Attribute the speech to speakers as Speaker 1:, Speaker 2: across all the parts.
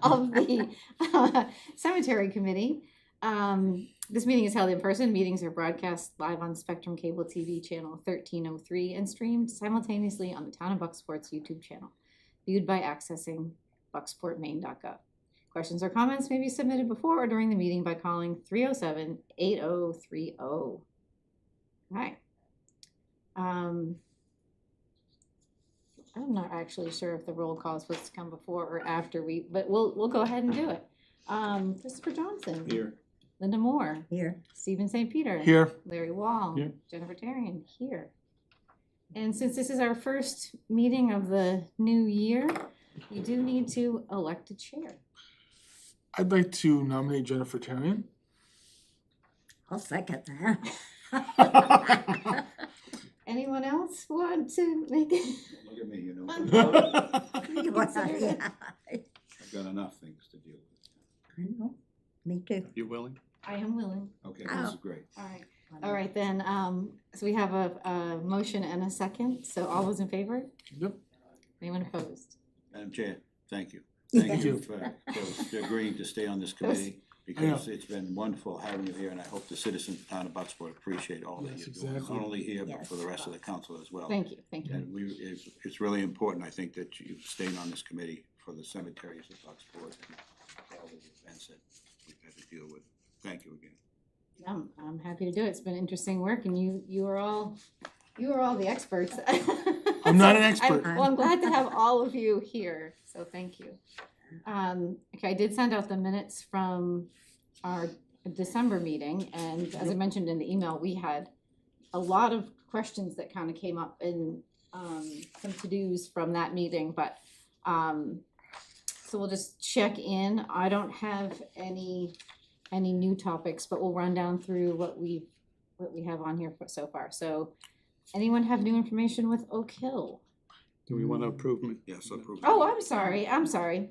Speaker 1: of the Cemetery Committee. This meeting is held in person. Meetings are broadcast live on Spectrum Cable TV channel 1303 and streamed simultaneously on the Town of Bucksport's YouTube channel, viewed by accessing bucksportmaine.gov. Questions or comments may be submitted before or during the meeting by calling 307-8030. All right. I'm not actually sure if the roll call is supposed to come before or after but we'll go ahead and do it. Christopher Johnson.
Speaker 2: Here.
Speaker 1: Linda Moore.
Speaker 3: Here.
Speaker 1: Stephen St. Peter.
Speaker 4: Here.
Speaker 1: Larry Wall.
Speaker 4: Here.
Speaker 1: Jennifer Tarian. Here. And since this is our first meeting of the new year, we do need to elect a chair.
Speaker 4: I'd like to nominate Jennifer Tarian.
Speaker 3: I'll second that.
Speaker 1: Anyone else want to make it?
Speaker 2: Look at me, you know.
Speaker 3: Yeah,
Speaker 2: I've got enough things to deal with.
Speaker 3: I know. Me too.
Speaker 5: You willing?
Speaker 1: I am willing.
Speaker 2: Okay,
Speaker 3: Oh.
Speaker 2: this is great.
Speaker 1: All right. All right, then, so we have a motion and a second. So all those in favor?
Speaker 4: Yep.
Speaker 1: Anyone opposed?
Speaker 2: Madam Chair, thank you.
Speaker 3: Yeah.
Speaker 2: Thank you for agreeing to stay on this committee, because
Speaker 4: Yeah.
Speaker 2: it's been wonderful having you here, and I hope the citizens of the town of Bucksport appreciate all that
Speaker 4: Yes,
Speaker 2: you're doing,
Speaker 4: exactly.
Speaker 2: not only here, but
Speaker 3: Yes.
Speaker 2: for the rest of the council as well.
Speaker 1: Thank you, thank you.
Speaker 2: And it's really important, I think, that you've stayed on this committee for the cemeteries of Bucksport and all the events that we've had to deal with. Thank you again.
Speaker 1: I'm happy to do it. It's been interesting work, and you are all the experts.
Speaker 4: I'm not an
Speaker 1: So
Speaker 4: expert.
Speaker 1: I'm glad to have all of you here, so thank you. Okay, I did send out the minutes from our December meeting, and as I mentioned in the email, we had a lot of questions that kind of came up in some to-dos from that meeting, but so we'll just check in. I don't have any new topics, but we'll run down through what we have on here so far. So anyone have new information with Oak Hill?
Speaker 5: Do we want to approve?
Speaker 2: Yes, approved.
Speaker 1: Oh, I'm sorry.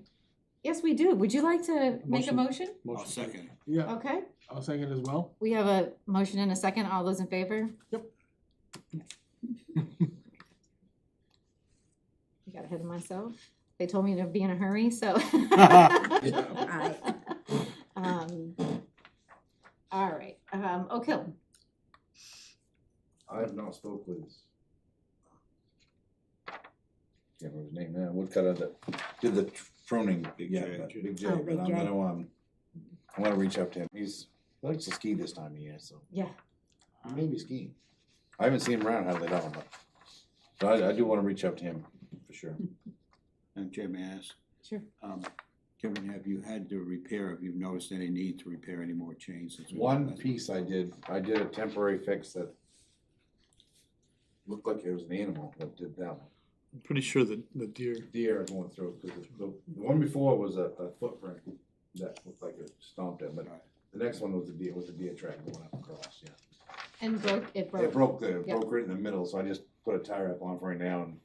Speaker 1: Yes, we do. Would you like to make a motion?
Speaker 2: I'll second.
Speaker 4: Yeah,
Speaker 1: Okay,
Speaker 4: I'll second as well.
Speaker 1: we have a motion and a second. All those in favor?
Speaker 4: Yep.
Speaker 1: I got ahead of myself. They told me to be in a hurry, so.
Speaker 3: Right.
Speaker 1: All right, Oak Hill.
Speaker 6: I have not spoke with, can't remember his name now, what kind of did the pruning,
Speaker 2: Big
Speaker 6: yeah,
Speaker 2: J.
Speaker 6: Big J,
Speaker 3: Oh,
Speaker 6: but
Speaker 3: Big
Speaker 6: I'm
Speaker 3: J.
Speaker 6: gonna reach out to him, he likes to ski this time of year, so
Speaker 1: Yeah.
Speaker 6: he may be skiing. I haven't seen him around hardly at all, but, so I do wanna reach out to him, for sure.
Speaker 2: Madam Chair, may I ask?
Speaker 1: Sure.
Speaker 2: Kevin, have you had to repair, have you noticed any need to repair any more chains? since we-
Speaker 6: One piece I did a temporary fix that looked like it was an animal that did that one.
Speaker 5: I'm pretty sure that the deer,
Speaker 6: Deer going through, because the one before was a footprint that looked like it stomped it, but the next one was a deer track going up across, yeah.
Speaker 1: And it broke.
Speaker 6: It broke
Speaker 1: Yep.
Speaker 6: right in the middle, so I just put a tire wrap on for right now, and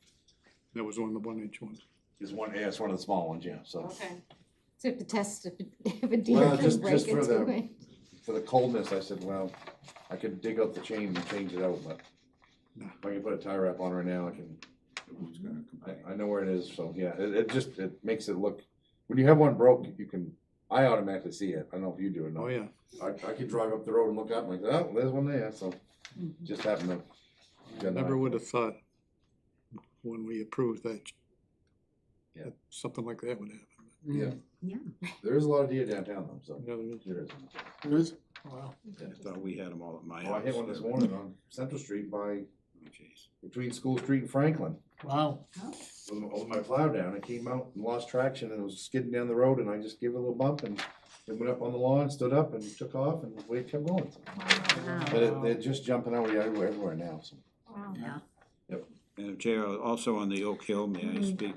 Speaker 5: that was one of the 1-inch ones.
Speaker 6: it's one of the small ones, yeah, so.
Speaker 1: Okay. So if to test if a deer
Speaker 6: Well,
Speaker 1: can
Speaker 6: just
Speaker 1: break
Speaker 6: for
Speaker 1: into
Speaker 6: the-
Speaker 1: it.
Speaker 6: For the coldness, I said, well, I could dig out the chain and change it out, but if I can put a tire wrap on right now, I can,
Speaker 2: Who's gonna complain?
Speaker 6: I know where it is, so, yeah, it makes it look, when you have one broke, I automatically see it, I don't know if you do or not.
Speaker 5: Oh, yeah.
Speaker 6: I could drive up the road and look up, and like, oh, there's one there, so, just happened to.
Speaker 5: Never would have thought when we approved that.
Speaker 6: Yeah.
Speaker 5: that something like that would happen.
Speaker 6: Yeah.
Speaker 3: Yeah.
Speaker 6: There is a lot of deer downtown though, so.
Speaker 5: Yeah, there is.
Speaker 6: There is.
Speaker 4: There is? Wow.
Speaker 2: I thought we had them all at my
Speaker 6: Oh, I
Speaker 2: house.
Speaker 6: hit one this morning on Central Street
Speaker 2: Oh, jeez.
Speaker 6: between School Street and Franklin.
Speaker 4: Wow.
Speaker 6: With my plow down, it came out and lost traction and it was skidding down the road and I just gave it a little bump and it went up on the lawn, stood up and took off and we kept going.
Speaker 3: Wow.
Speaker 6: But they're just jumping out everywhere now, so.
Speaker 1: Wow.
Speaker 3: Yeah.
Speaker 2: Madam Chair, also on the Oak Hill, may I speak?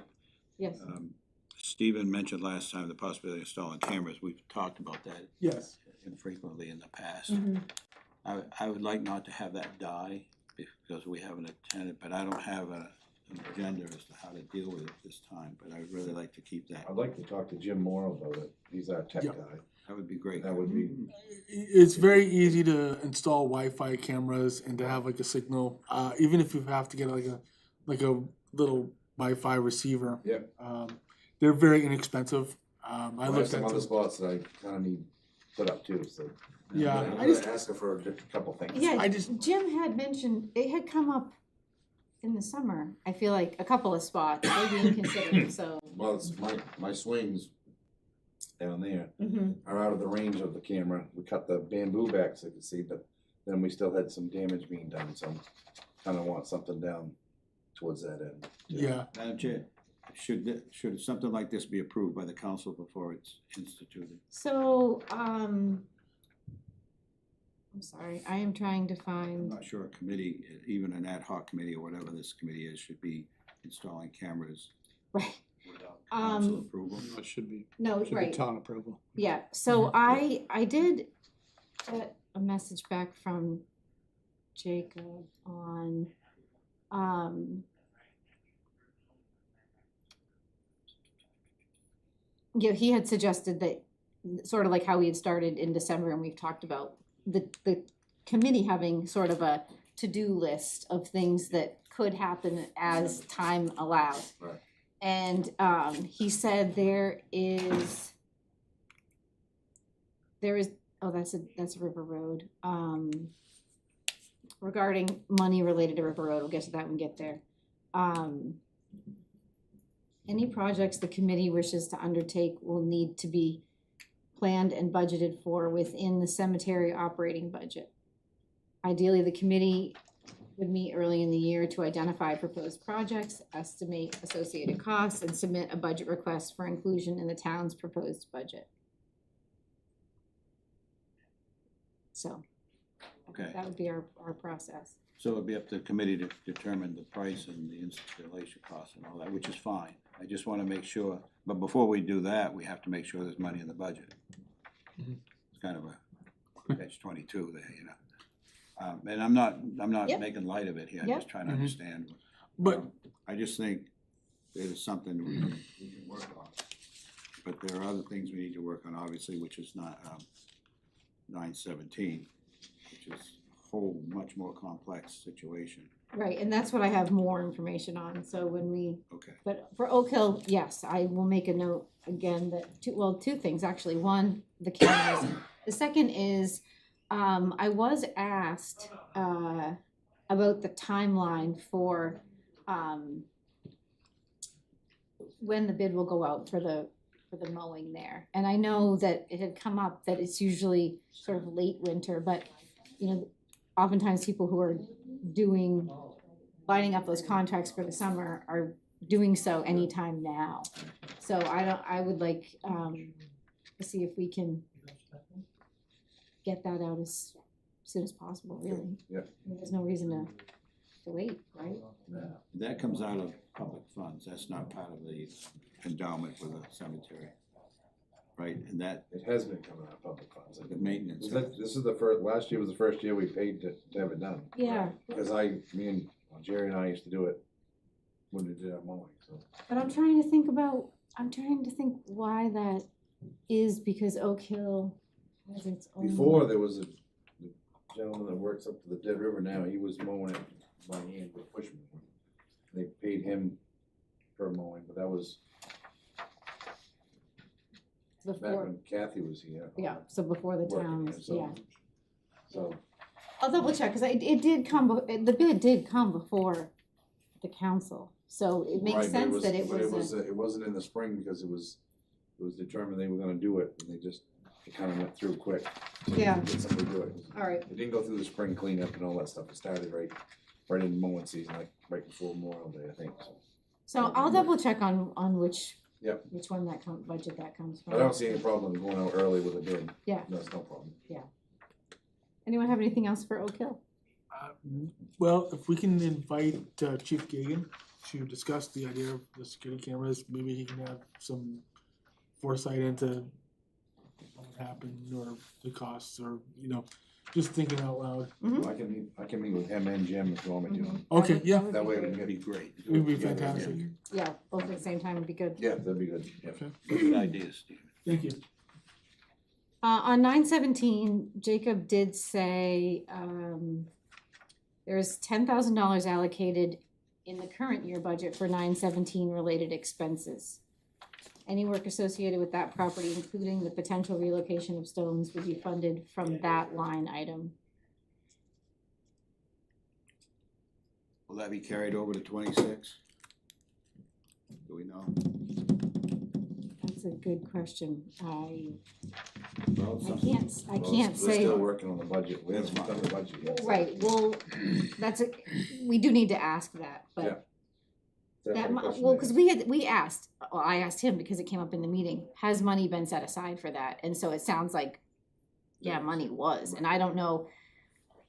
Speaker 1: Yes.
Speaker 2: Stephen mentioned last time the possibility of installing cameras. We've talked about that
Speaker 4: Yes.
Speaker 2: infrequently in the past.
Speaker 1: Mhm.
Speaker 2: I would like not to have that die because we haven't attended, but I don't have an agenda as to how to deal with it this time, but I'd really like to keep that.
Speaker 6: I'd like to talk to Jim Morrow about it. He's our tech
Speaker 4: Yeah.
Speaker 6: guy.
Speaker 2: That would be great.
Speaker 6: That would be,
Speaker 4: It's very easy to install Wi-Fi cameras and to have like a signal, even if you have to get like a little Wi-Fi receiver.
Speaker 6: Yep.
Speaker 4: They're very inexpensive. I
Speaker 6: I have
Speaker 4: looked
Speaker 6: some
Speaker 4: at
Speaker 6: other
Speaker 4: some,
Speaker 6: spots that I kinda need put up too, so.
Speaker 4: Yeah,
Speaker 6: I'm
Speaker 4: I
Speaker 6: gonna
Speaker 4: just-
Speaker 6: ask her for a couple things.
Speaker 1: Yeah,
Speaker 4: I just-
Speaker 1: Jim had mentioned, it had come up in the summer, I feel like a couple of spots were being considered, so.
Speaker 6: Well, it's my swings down there
Speaker 1: Mhm.
Speaker 6: are out of the range of the camera. We cut the bamboo back so you can see, but then we still had some damage being done, so kinda want something down towards that end.
Speaker 4: yeah,
Speaker 2: Madam Chair, should something like this be approved by the council before it's instituted?
Speaker 1: So, I'm sorry, I am trying to
Speaker 2: I'm
Speaker 1: find,
Speaker 2: not sure a committee, even an ad hoc committee or whatever this committee is, should be installing cameras
Speaker 1: right,
Speaker 2: without council
Speaker 1: Um,
Speaker 2: approval.
Speaker 5: It should be,
Speaker 1: no,
Speaker 5: should be
Speaker 1: right,
Speaker 5: town approval.
Speaker 1: yeah, so I did get a message back from Jacob on, yeah, he had suggested that, sort of like how we had started in December and we've talked about the committee having sort of a to-do list of things that could happen as time allows.
Speaker 6: Right.
Speaker 1: And, he said there is, oh, that's a River Road, regarding money related to River Road, we'll get to that when we get there. Any projects the committee wishes to undertake will need to be planned and budgeted for within the cemetery operating budget. Ideally, the committee would meet early in the year to identify proposed projects, estimate associated costs, and submit a budget request for inclusion in the town's proposed budget. So,
Speaker 2: Okay,
Speaker 1: that would be our process.
Speaker 2: so it'd be up to the committee to determine the price and the installation costs and all that, which is fine. I just wanna make sure, but before we do that, we have to make sure there's money in the budget.
Speaker 4: Mhm.
Speaker 2: It's kind of a catch-22 there, you know? And I'm not
Speaker 1: Yep.
Speaker 2: making light of it here, I'm
Speaker 1: Yep.
Speaker 2: just trying to
Speaker 4: Mhm.
Speaker 2: understand.
Speaker 4: but,
Speaker 2: I just think there's something we can work on. But there are other things we need to work on, obviously, which is not, 917, which is a whole much more complex situation.
Speaker 1: Right, and that's what I have more information on, so when we,
Speaker 2: Okay,
Speaker 1: but for Oak Hill, yes, I will make a note again that, two things, actually. One, the cameras. The second is, I was asked, about the timeline for, when the bid will go out for the mowing there. And I know that it had come up that it's usually sort of late winter, but, you know, oftentimes people who are lining up those contracts for the summer are doing so anytime now. So I would like, to see if we can get that out as soon as possible, really.
Speaker 6: Yeah.
Speaker 1: There's no reason to wait, right?
Speaker 2: that comes out of public funds, that's not part of the endowment for the cemetery, right? And that,
Speaker 6: It has been coming out of public funds.
Speaker 2: the maintenance.
Speaker 6: This is the first, last year was the first year we paid to have it done.
Speaker 1: Yeah,
Speaker 6: Because me and Jerry and I used to do it when we did our mowing, so.
Speaker 1: but I'm trying to think why that is, because Oak Hill has its own.
Speaker 6: Before, there was a the gentleman that works up to the Dead River now, he was mowing it by hand with a push mower. They paid him per mowing, but that was back
Speaker 1: Before,
Speaker 6: when Kathy was here.
Speaker 1: yeah, so before the
Speaker 6: working here,
Speaker 1: towns,
Speaker 6: so-
Speaker 1: yeah.
Speaker 6: So,
Speaker 1: I'll double check, cause it did come, the bid did come before the council, so it
Speaker 6: right,
Speaker 1: makes
Speaker 6: but
Speaker 1: sense that it
Speaker 6: but
Speaker 1: was
Speaker 6: it wasn't in the spring because it was determined they were gonna do it, and it kinda went through quick.
Speaker 1: Yeah.
Speaker 6: Get somebody to do it.
Speaker 1: alright,
Speaker 6: It didn't go through the spring cleanup and all that stuff, it started right in mowing season, like right before Memorial Day, I think, so.
Speaker 1: so I'll double check on which.
Speaker 6: Yep.
Speaker 1: Which one budget that comes from.
Speaker 6: I don't see any problem going out early with a bid.
Speaker 1: Yeah.
Speaker 6: That's no problem.
Speaker 1: Anyone have anything else for Oak Hill?
Speaker 4: well, if we can invite Chief Gagan to discuss the idea of the security cameras, maybe he can have some foresight into what happened or the costs, or, you know, just thinking out loud.
Speaker 6: I can meet with him and Jim if you want me to.
Speaker 4: Okay, yeah,
Speaker 6: That way we
Speaker 2: That'd
Speaker 6: can
Speaker 2: be
Speaker 6: get,
Speaker 2: great.
Speaker 4: it would be
Speaker 6: Yeah, yeah, yeah.
Speaker 4: fantastic.
Speaker 1: Yeah, both at the same time would be good.
Speaker 6: yeah, that'd be good, yeah.
Speaker 4: Okay,
Speaker 2: Good idea, Steve.
Speaker 4: thank you.
Speaker 1: On 917, Jacob did say, there's $10,000 allocated in the current year budget for 917 related expenses. Any work associated with that property, including the potential relocation of stones, would be funded from that line item.
Speaker 2: Will that be carried over to 26? Do we know?
Speaker 1: That's a good question.
Speaker 6: Well,
Speaker 1: I
Speaker 6: some-
Speaker 1: can't
Speaker 6: We're
Speaker 1: say.
Speaker 6: still working on the budget, we haven't
Speaker 2: That's
Speaker 6: done the budget yet.
Speaker 1: Right, well, we do need to ask that,
Speaker 6: Yeah.
Speaker 1: but that,
Speaker 6: Definitely a question
Speaker 1: well,
Speaker 6: to
Speaker 1: because
Speaker 6: ask.
Speaker 1: I asked him because it came up in the meeting, has money been set aside for that? And so it sounds like, yeah, money was, and I don't know,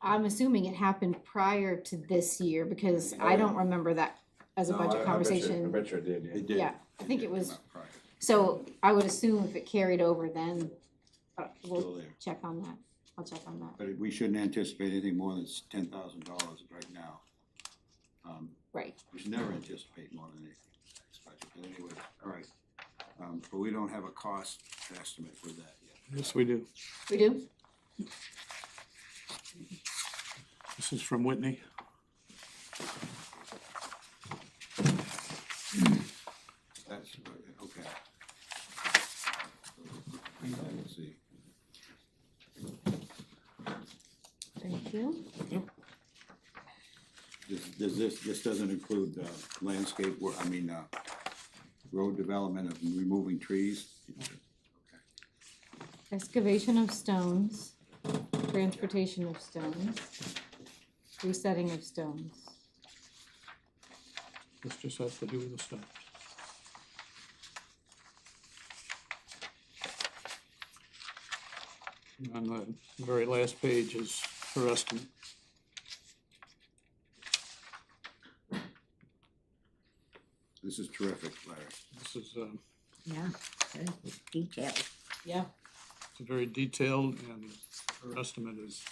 Speaker 1: I'm assuming it happened prior to this year, because I don't remember that as a
Speaker 6: No,
Speaker 1: budget
Speaker 6: I
Speaker 1: conversation.
Speaker 6: bet you it did, yeah.
Speaker 2: It did.
Speaker 1: Yeah, I think it was,
Speaker 2: Come out prior.
Speaker 1: so I would assume if it carried over, then
Speaker 2: Still
Speaker 1: we'll
Speaker 2: there.
Speaker 1: check on that, I'll check on that,
Speaker 2: But we shouldn't anticipate anything more than $10,000 right now.
Speaker 1: right.
Speaker 2: We should never anticipate more than anything in the next budget, but anyway, all right. But we don't have a cost estimate for that yet.
Speaker 5: Yes, we do.
Speaker 1: We do?
Speaker 5: This is from Whitney.
Speaker 2: That's, okay. Let's see.
Speaker 1: Thank you.
Speaker 2: This doesn't include landscape, road development of removing trees?
Speaker 1: Excavation of stones, transportation of stones, resetting of stones.
Speaker 5: This just has to do with the stuff. On the very last page is her estimate.
Speaker 2: This is terrific, Larry.
Speaker 5: This is,
Speaker 3: Yeah, very detailed.
Speaker 1: Yeah.
Speaker 5: it's very detailed and her estimate is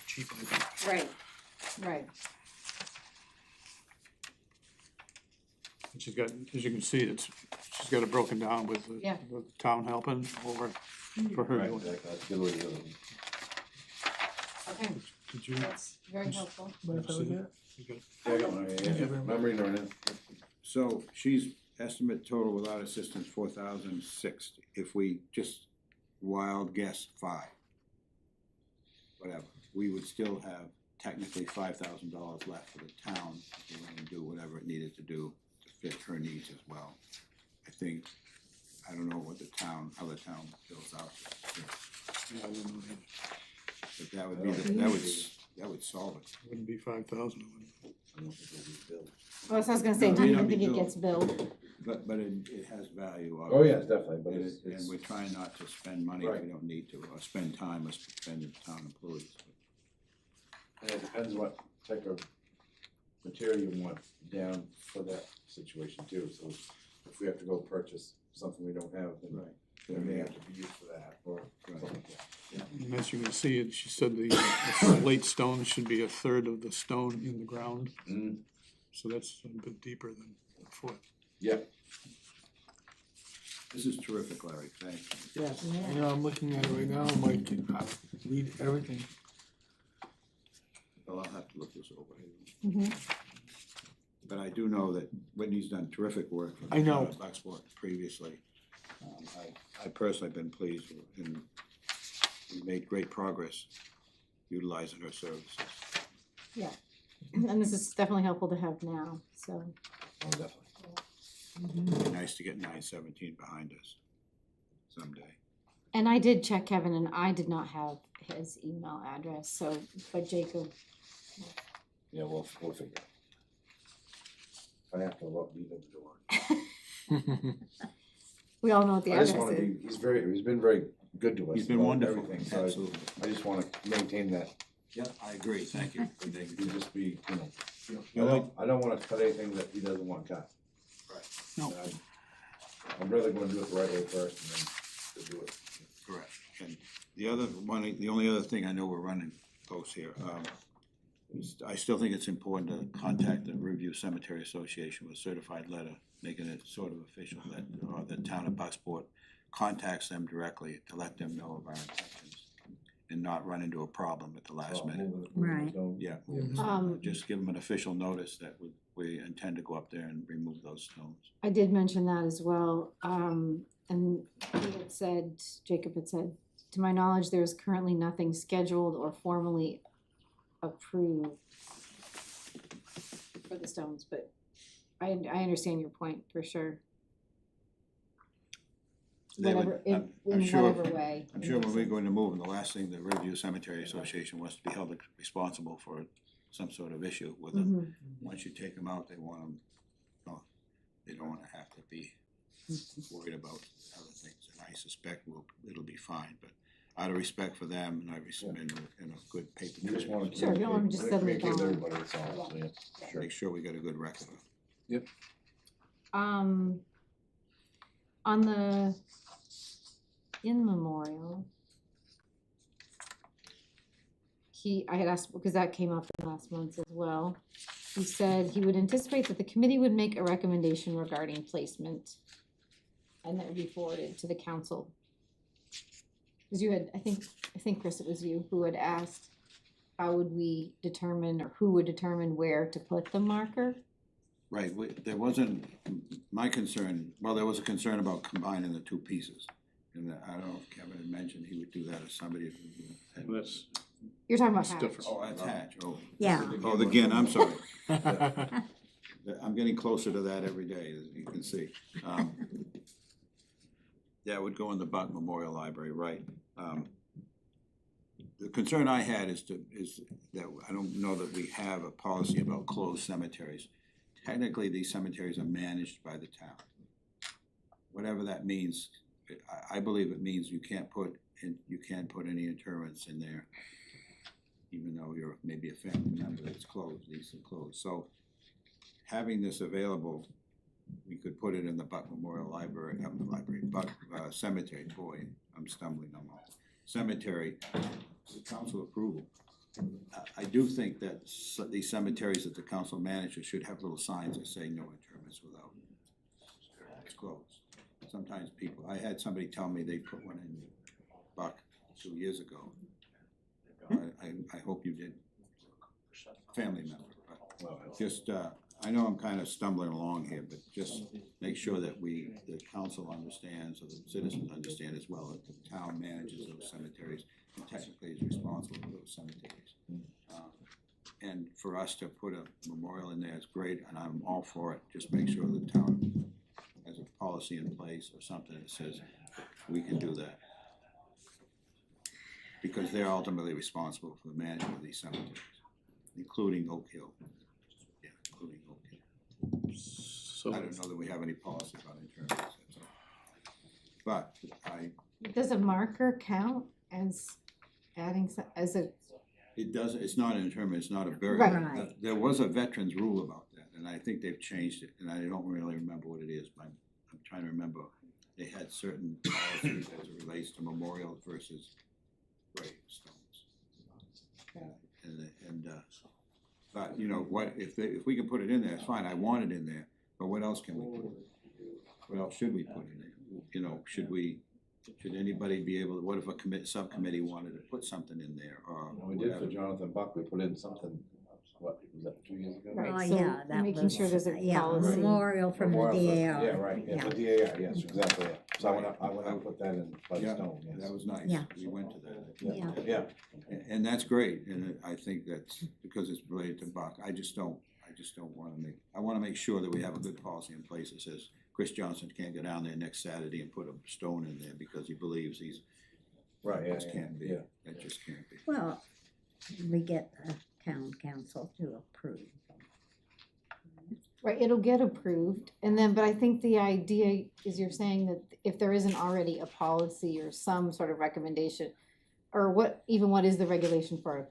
Speaker 5: cheap, I think.
Speaker 1: Right, right.
Speaker 5: And she's got, as you can see, she's got it broken down with
Speaker 1: Yeah.
Speaker 5: the town helping over for her.
Speaker 6: Right,
Speaker 5: doing it.
Speaker 6: that's good with you.
Speaker 1: Okay,
Speaker 5: Did you?
Speaker 1: that's very helpful.
Speaker 4: Mind if I look at it?
Speaker 5: you got-
Speaker 6: Yeah, I got one,
Speaker 4: Thank you very much.
Speaker 6: I'm reading right now.
Speaker 2: So she's estimate total without assistance 4,060. If we just wild guess 5, whatever, we would still have technically $5,000 left for the town to go in and do whatever it needed to do to fit her needs as well. I think, I don't know what the town, how the town fills out this,
Speaker 5: Yeah, I wouldn't,
Speaker 2: but that would be, that would solve it.
Speaker 5: it wouldn't be 5,000.
Speaker 6: I don't think it'll be billed.
Speaker 1: Well, so I was gonna say,
Speaker 2: No,
Speaker 1: do
Speaker 2: may
Speaker 1: you
Speaker 2: not
Speaker 1: think
Speaker 2: be
Speaker 1: it
Speaker 2: billed.
Speaker 1: gets billed?
Speaker 2: But it has value.
Speaker 6: Oh, yes, definitely, but
Speaker 2: And
Speaker 6: it's,
Speaker 2: and we're trying not to spend money if
Speaker 6: Right.
Speaker 2: we don't need to, or spend time or spend town employees.
Speaker 6: and it depends what type of material you want down for that situation too, so if we have to go purchase something we don't have, then it may have to be used for that, or something like that.
Speaker 5: And as you can see, she said the slate stone should be a third of the stone in the ground,
Speaker 6: Mm,
Speaker 5: so that's a bit deeper than a foot.
Speaker 6: yeah,
Speaker 2: This is terrific, Larry, thanks.
Speaker 4: Yeah, you know, I'm looking at it right now, I'm like, I read everything.
Speaker 2: Well, I'll have to look this over.
Speaker 1: Mhm.
Speaker 2: But I do know that Whitney's done terrific work for the
Speaker 4: I know.
Speaker 2: town of Bucksport previously. I personally have been pleased with, and we made great progress utilizing her services.
Speaker 1: And this is definitely helpful to have now, so.
Speaker 6: oh, definitely.
Speaker 2: It'd be nice to get 917 behind us someday.
Speaker 1: And I did check Kevin, and I did not have his email address, so, but Jacob,
Speaker 6: Yeah, we'll figure it. I have to look, leave it door.
Speaker 1: we all know what the
Speaker 6: I just
Speaker 1: address
Speaker 6: wanna
Speaker 1: is.
Speaker 6: be, he's been very good to us.
Speaker 2: He's been
Speaker 6: about
Speaker 2: wonderful,
Speaker 6: everything, so
Speaker 2: absolutely.
Speaker 6: I just wanna maintain that,
Speaker 2: Yeah, I agree, thank you.
Speaker 6: he just be,
Speaker 2: You like-
Speaker 6: I don't wanna cut anything that he doesn't want cut.
Speaker 2: Right.
Speaker 5: No.
Speaker 6: And I'm really gonna do it the right way first and then to do it.
Speaker 2: Correct. And the only other thing, I know we're running close here, is I still think it's important to contact the Riverview Cemetery Association with a certified letter, making it sort of official that, the town of Bucksport contacts them directly to let them know of our intentions. and not run into a problem at the last minute.
Speaker 3: Right.
Speaker 2: Yeah, just give them an official notice that we intend to go up there and remove those stones.
Speaker 1: I did mention that as well, and he had said, Jacob had said, to my knowledge, there is currently nothing scheduled or formally approved for the stones, but I understand your point for sure.
Speaker 2: They would-
Speaker 1: Whatever,
Speaker 2: I'm
Speaker 1: in
Speaker 2: sure-
Speaker 1: whatever way.
Speaker 2: I'm
Speaker 1: it
Speaker 2: sure
Speaker 1: makes
Speaker 2: when we
Speaker 1: sense.
Speaker 2: go into moving, the last thing the Riverview Cemetery Association wants to be held responsible for some sort of issue with them.
Speaker 1: Mhm.
Speaker 2: Once you take them out, they want them, no, they don't wanna have to be worried about other things, and I suspect it'll be fine, but out of respect for them, and and a good paper
Speaker 6: You just wanna
Speaker 2: trail,
Speaker 1: Sure, you don't want 'em just suddenly
Speaker 6: communicate with
Speaker 1: gone.
Speaker 6: everybody, that's all, so, yeah, sure.
Speaker 2: make sure we got a good record of it.
Speaker 1: On the in memorial, I had asked, because that came up last month as well. He said he would anticipate that the committee would make a recommendation regarding placement, and that would be forwarded to the council. Because you had, I think Chris, it was you who had asked, how would we determine, or who would determine where to put the marker?
Speaker 2: Right, there wasn't, my concern, well, there was a concern about combining the two pieces. And I don't know if Kevin had mentioned he would do that as somebody who had.
Speaker 5: That's,
Speaker 1: You're talking about
Speaker 5: It's
Speaker 1: Hatch.
Speaker 5: different.
Speaker 2: Oh, that's Hatch, oh.
Speaker 3: Yeah.
Speaker 2: Oh, the Ginn, I'm sorry. I'm getting closer to that every day, as you can see. Yeah, it would go in the Buck Memorial Library, right. The concern I had is that I don't know that we have a policy about closed cemeteries. Technically, these cemeteries are managed by the town. Whatever that means, I believe it means you can't put any interments in there, even though you're maybe a family member that's closed, these are closed. So having this available, we could put it in the Buck Memorial Library, Buck Cemetery, boy, I'm stumbling on that. Cemetery, with council approval. I do think that these cemeteries that the council manages should have little signs that say no interments without, it's closed. Sometimes people, I had somebody tell me they put one in Buck 2 years ago. I hope you did, family member, but just, I know I'm kind of stumbling along here, but just make sure that the council understands, or the citizens understand as well, that the town manages those cemeteries and technically is responsible for those cemeteries. And for us to put a memorial in there is great, and I'm all for it, just make sure the town has a policy in place or something that says we can do that. Because they're ultimately responsible for the management of these cemeteries, including Oak Hill. Yeah, including Oak Hill.
Speaker 5: so,
Speaker 2: I don't know that we have any policy about interments, that's all. But
Speaker 1: Does a marker count as adding, as a,
Speaker 2: it doesn't, it's not an interment, it's not a burial.
Speaker 1: Right.
Speaker 3: Right.
Speaker 2: There was a veterans rule about that, and I think they've changed it, and I don't really remember what it is, but I'm trying to remember. They had certain policies as it relates to memorials versus gravestones. But you know, what, if we can put it in there, it's fine, I want it in there, but what else can we put? What else should we put in there? You know, should anybody be able, what if a subcommittee wanted to put something in there, or
Speaker 6: When we did for
Speaker 2: whatever?
Speaker 6: Jonathan Buck, we put in something, what, was that 2 years ago?
Speaker 1: Right,
Speaker 3: Oh,
Speaker 1: so
Speaker 3: yeah, that
Speaker 1: making
Speaker 3: was,
Speaker 1: sure there's a
Speaker 3: yeah,
Speaker 1: policy.
Speaker 3: memorial from the
Speaker 6: Memorial for-
Speaker 3: DAR.
Speaker 6: Yeah, right, yeah, the DAR, yes, exactly, yeah. So I went out and put that in by the
Speaker 2: Yeah,
Speaker 6: stone, yes.
Speaker 2: that was nice,
Speaker 3: Yeah.
Speaker 2: we went to that.
Speaker 3: Yeah.
Speaker 6: Yeah,
Speaker 2: And that's great, and I think that's because it's related to Buck, I just don't wanna make sure that we have a good policy in place that says Chris Johnson can't go down there next Saturday and put a stone in there because he believes
Speaker 6: right, yeah,
Speaker 2: just can't be,
Speaker 6: yeah.
Speaker 2: that just can't be.
Speaker 3: Well, we get the town council to approve.
Speaker 1: right, it'll get approved, and then, but I think the idea is you're saying that if there isn't already a policy or some sort of recommendation, or what is the regulation for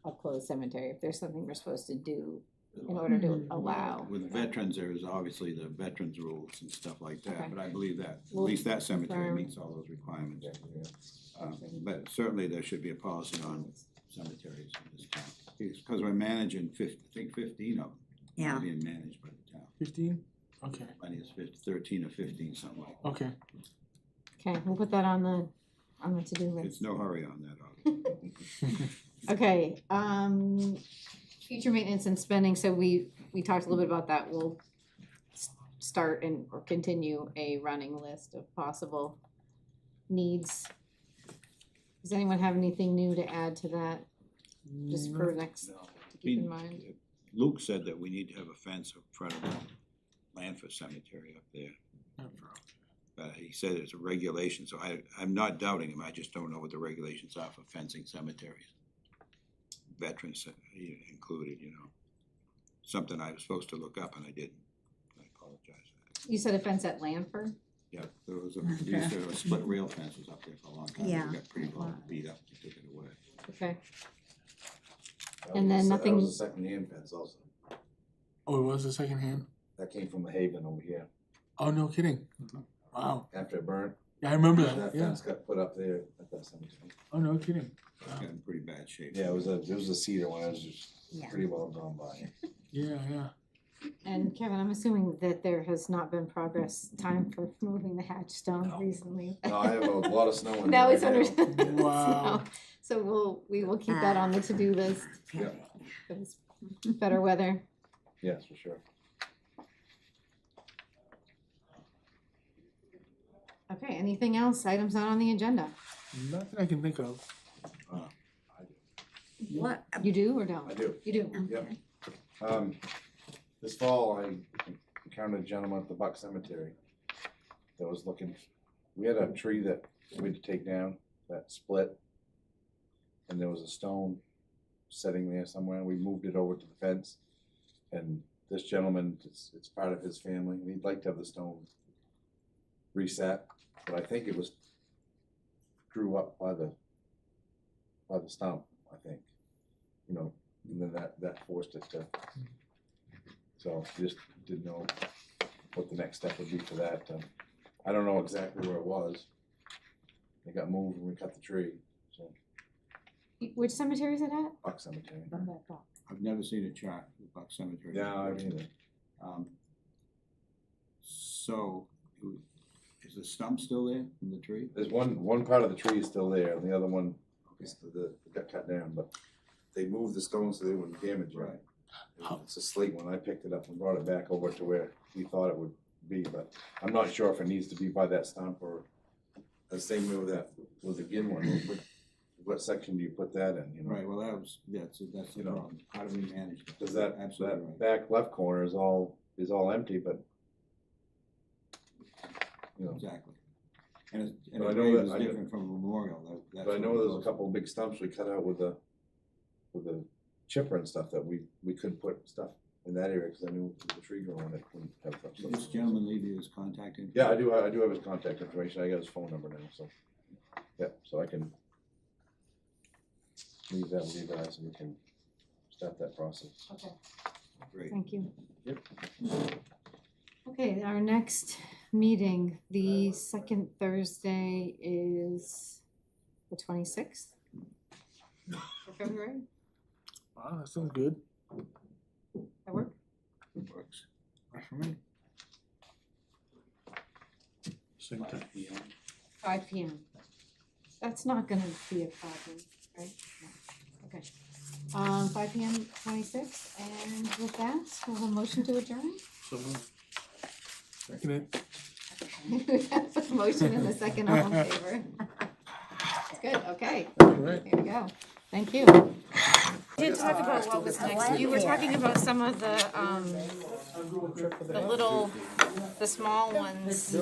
Speaker 1: a closed cemetery, if there's something we're supposed to do in order to allow.
Speaker 2: With veterans, there's obviously the veterans rules and stuff like
Speaker 1: Okay.
Speaker 2: that, but I believe that, at
Speaker 1: We'll
Speaker 2: least that cemetery
Speaker 1: confirm.
Speaker 2: meets all those requirements.
Speaker 6: Yeah.
Speaker 2: But certainly there should be a policy on cemeteries in this town, because we're managing 15 of them.
Speaker 3: Yeah.
Speaker 2: Being managed by the town,
Speaker 4: 15? Okay,
Speaker 2: I think it's 13 or 15, something like that.
Speaker 4: okay.
Speaker 1: Okay, we'll put that on the to-do list.
Speaker 2: It's no hurry on that, obviously.
Speaker 1: Okay, future maintenance and spending, so we talked a little bit about that, we'll start and, or continue a running list of possible needs. Does anyone have anything new to add to that, just for next,
Speaker 2: No.
Speaker 1: to keep in mind?
Speaker 2: Luke said that we need to have a fence in front of the Lanford Cemetery up there. He said it's a regulation, so I'm not doubting him, I just don't know what the regulations are for fencing cemeteries. Veterans included, you know. Something I was supposed to look up and I didn't. I apologize.
Speaker 1: You said a fence at Lanford?
Speaker 2: Yeah, there was a split rail fences up there for a long time.
Speaker 3: Yeah.
Speaker 2: It got pretty well beat up, they took it away.
Speaker 1: Okay,
Speaker 6: That
Speaker 1: And
Speaker 6: was
Speaker 1: then
Speaker 6: a-
Speaker 1: nothing-
Speaker 6: That was a second-hand fence also.
Speaker 4: Oh, it was a second hand?
Speaker 6: That came from the Haven over here.
Speaker 4: Oh, no kidding. Wow.
Speaker 6: After it burned,
Speaker 4: Yeah, I remember
Speaker 6: that
Speaker 4: that, yeah.
Speaker 6: fence got put up there at that cemetery.
Speaker 4: Oh, no kidding.
Speaker 2: It got in pretty bad shape.
Speaker 6: Yeah, it was a cedar one, it was just
Speaker 3: Yeah.
Speaker 6: pretty well gone by.
Speaker 4: Yeah, yeah.
Speaker 1: and Kevin, I'm assuming that there has not been progress time for moving the hatch stone
Speaker 6: No.
Speaker 1: recently.
Speaker 6: No, I have a lot of snow in there
Speaker 1: Now
Speaker 6: right
Speaker 1: it's
Speaker 6: now.
Speaker 1: under.
Speaker 4: Wow.
Speaker 1: So we will keep that on the to-do list,
Speaker 6: Yeah.
Speaker 1: for this better weather.
Speaker 6: Yes, for sure.
Speaker 1: Okay, anything else, items not on the agenda?
Speaker 4: Nothing I can think of.
Speaker 3: What?
Speaker 1: You do or don't?
Speaker 6: I do.
Speaker 1: You do?
Speaker 6: Yep. This fall, I encountered a gentleman at the Buck Cemetery that was looking, we had a tree that we had to take down, that split. And there was a stone sitting there somewhere, we moved it over to the fence. And this gentleman, it's part of his family, and he'd like to have the stone reset, but I think it was grew up by the stump, I think. You know, and then that forced it to, so just didn't know what the next step would be for that. I don't know exactly where it was. It got moved when we cut the tree, so
Speaker 1: Which cemetery is it at?
Speaker 6: Buck Cemetery.
Speaker 2: I've never seen a chart for Buck Cemetery.
Speaker 6: Yeah, I mean,
Speaker 2: So, is the stump still there from the tree?
Speaker 6: there's one part of the tree is still there, and the other one is got cut down, but they moved the stone so they wouldn't damage it.
Speaker 2: Right.
Speaker 6: It's a slate one, I picked it up and brought it back over to where we thought it would be, but I'm not sure if it needs to be by that stump or the same way with the Gin one. What section do you put that in, you know?
Speaker 2: Right, well, that's the
Speaker 6: You know,
Speaker 2: problem, how do we manage it?
Speaker 6: Cause that
Speaker 2: Absolutely right.
Speaker 6: back left corner is all empty, but you know,
Speaker 2: Exactly. And
Speaker 6: But I
Speaker 2: a
Speaker 6: know
Speaker 2: grave
Speaker 6: that-
Speaker 2: is
Speaker 6: I know-
Speaker 2: different from a memorial, that's.
Speaker 6: but I know
Speaker 2: what
Speaker 6: there's a
Speaker 2: goes-
Speaker 6: couple of big stumps we cut out with the chipper and stuff that we couldn't put stuff in that area, cause I knew there was a tree growing, it couldn't have stuff.
Speaker 2: Did this gentleman leave you his contact info?
Speaker 6: Yeah, I do have his contact information, I got his phone number now, so, yeah, so I can leave that with you guys and we can start that process.
Speaker 1: Okay,
Speaker 2: Great.
Speaker 1: thank you.
Speaker 6: Yep.
Speaker 1: Okay, our next meeting, the second Thursday is the 26th of February.
Speaker 4: Wow, that sounds good.
Speaker 1: That work?
Speaker 2: Works.
Speaker 4: Works for me.
Speaker 5: Same time.
Speaker 1: 5 p.m. That's not gonna be a problem, right? No. Okay. 5 p.m. 26th, and with that, we'll have a motion to adjourn.
Speaker 5: So moved.
Speaker 4: Second it.
Speaker 1: We have a motion and a second, all in favor. It's good, okay,
Speaker 4: All right.
Speaker 1: here we go. Thank you. We did talk about what was next. You were talking about some of the little, the small ones.